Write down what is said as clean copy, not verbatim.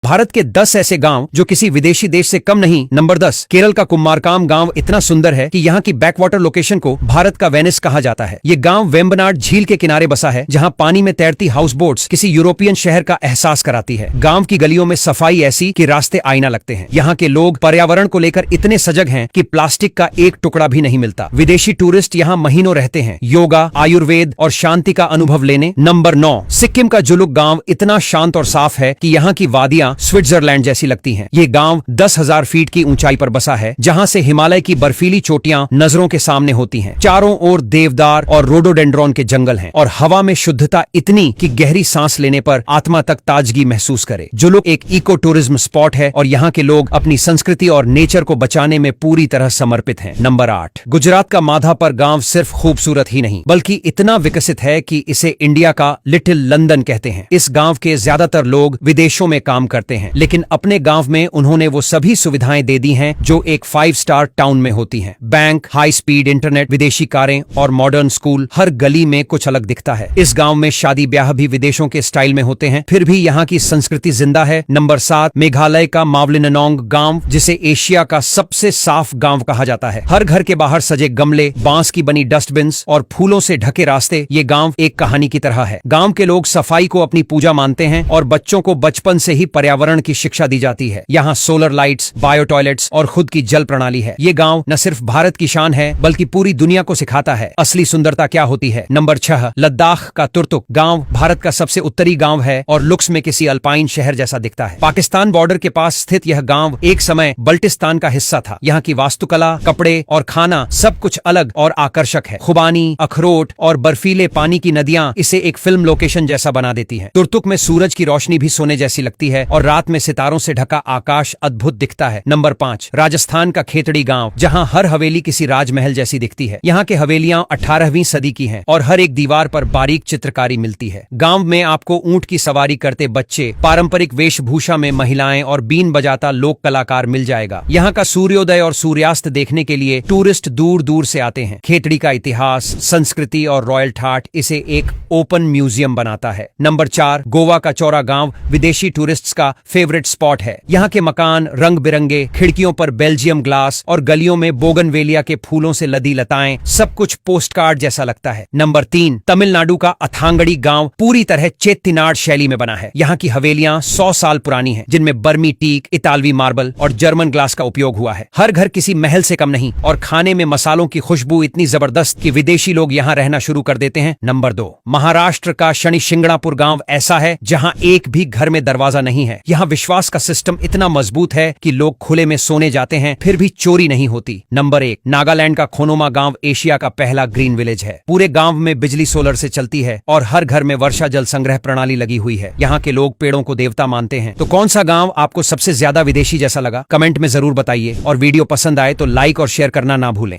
भारत के 10 ऐसे गांव जो किसी विदेशी देश से कम नहीं। नंबर 10, केरल का कुम्मारकाम गांव इतना सुंदर है कि यहाँ की बैकवाटर लोकेशन को भारत का वेनिस कहा जाता है। ये गांव वेम्बनाड झील के किनारे बसा है, जहाँ पानी में तैरती हाउस बोट्स किसी यूरोपियन शहर का एहसास कराती है। गांव की गलियों में सफाई ऐसी कि रास्ते आईना लगते हैं। यहाँ के लोग पर्यावरण को लेकर इतने सजग हैं कि प्लास्टिक का एक टुकड़ा भी नहीं मिलता। विदेशी टूरिस्ट यहाँ महीनों रहते हैं, योगा, आयुर्वेद और शांति का अनुभव लेने। नंबर 9, सिक्किम का जुलुक गांव इतना शांत और साफ है कि यहाँ की वादियां स्विट्जरलैंड जैसी लगती हैं। ये गांव 10,000 फीट की ऊंचाई पर बसा है, जहाँ से हिमालय की बर्फीली चोटियां नजरों के सामने होती हैं। चारों ओर देवदार और रोडोडेंड्रॉन के जंगल हैं और हवा में शुद्धता इतनी कि गहरी सांस लेने पर आत्मा तक ताजगी महसूस करे। जुलुक एक इको टूरिज्म स्पॉट है और यहाँ के लोग अपनी संस्कृति और नेचर को बचाने में पूरी तरह समर्पित हैं। नंबर 8, गुजरात का माधापर गांव सिर्फ खूबसूरत ही नहीं बल्कि इतना विकसित है कि इसे इंडिया का लिटिल लंदन कहते हैं। इस गांव के ज्यादातर लोग विदेशों में काम करते हैं, लेकिन अपने गांव में उन्होंने वो सभी सुविधाएं दे दी हैं जो एक 5 स्टार टाउन में होती हैं। बैंक, हाई स्पीड इंटरनेट, विदेशी कारें और मॉडर्न स्कूल, हर गली में कुछ अलग दिखता है। इस गांव में शादी ब्याह भी विदेशों के स्टाइल में होते हैं, फिर भी यहाँ की संस्कृति जिंदा है। नंबर 7, मेघालय का मावलिनोंग गांव, जिसे एशिया का सबसे साफ गांव कहा जाता है। हर घर के बाहर सजे गमले, बांस की बनी डस्टबिन्स और फूलों से ढके रास्ते, ये गांव एक कहानी की तरह है। गांव के लोग सफाई को अपनी पूजा मानते हैं और बच्चों को बचपन से ही पर्यावरण की शिक्षा दी जाती है। यहाँ सोलर लाइट्स, बायो टॉयलेट्स और खुद की जल प्रणाली है। ये गांव न सिर्फ भारत की शान है बल्कि पूरी दुनिया को सिखाता है असली सुंदरता क्या होती है। नंबर 6, लद्दाख का तुर्तुक गांव भारत का सबसे उत्तरी गांव है और लुक्स में किसी अल्पाइन शहर जैसा दिखता है। पाकिस्तान बॉर्डर के पास स्थित यह गांव एक समय बल्टिस्तान का हिस्सा था। यहाँ की वास्तुकला, कपड़े और खाना सब कुछ अलग और आकर्षक है। खुबानी, अखरोट और बर्फीले पानी की नदियां इसे एक फिल्म लोकेशन जैसा बना देती हैं। तुर्तुक में सूरज की रोशनी भी सोने जैसी लगती है और रात में सितारों से ढका आकाश अद्भुत दिखता है। नंबर 5, राजस्थान का खेतड़ी गांव, जहां हर हवेली किसी राजमहल जैसी दिखती है। यहाँ के हवेलियां 18वीं सदी की हैं और हर एक दीवार पर बारीक चित्रकारी मिलती है। गांव में आपको ऊंट की सवारी करते बच्चे, पारंपरिक वेशभूषा में महिलाएं और बीन बजाता लोक कलाकार मिल जाएगा। यहाँ का सूर्योदय और सूर्यास्त देखने के लिए टूरिस्ट दूर दूर से आते हैं। खेतड़ी का इतिहास, संस्कृति और रॉयल ठाट इसे एक ओपन म्यूजियम बनाता है। नंबर 4, गोवा का चौरा गांव विदेशी टूरिस्ट्स का फेवरेट स्पॉट है। यहाँ के मकान रंग बिरंगे, खिड़कियों पर बेल्जियम ग्लास और गलियों में बोगनवेलिया के फूलों से लदी लताएं, सब कुछ पोस्टकार्ड जैसा लगता है। नंबर 3, तमिलनाडु का अथांगड़ी गांव पूरी तरह चेत्तिनाड शैली में बना है। यहाँ की हवेलियां 100 साल पुरानी हैं, जिनमें बर्मी टीक, इतालवी मार्बल और जर्मन ग्लास का उपयोग हुआ है। हर घर किसी महल से कम नहीं और खाने में मसालों की खुशबू इतनी जबरदस्त कि विदेशी लोग यहाँ रहना शुरू कर देते हैं। नंबर 2, महाराष्ट्र का शनि शिंगणापुर गांव ऐसा है जहां एक भी घर में दरवाजा नहीं है। यहाँ विश्वास का सिस्टम इतना मजबूत है कि लोग खुले में सोने जाते हैं फिर भी चोरी नहीं होती। नंबर 1, नागालैंड का खोनोमा गांव एशिया का पहला ग्रीन विलेज है। पूरे गांव में बिजली सोलर से चलती है और हर घर में वर्षा जल संग्रह प्रणाली लगी हुई है। यहाँ के लोग पेड़ों को देवता मानते हैं। तो कौन सा गांव आपको सबसे ज्यादा विदेशी जैसा लगा? कमेंट में जरूर बताइए और वीडियो पसंद आए तो लाइक और शेयर करना ना भूलें।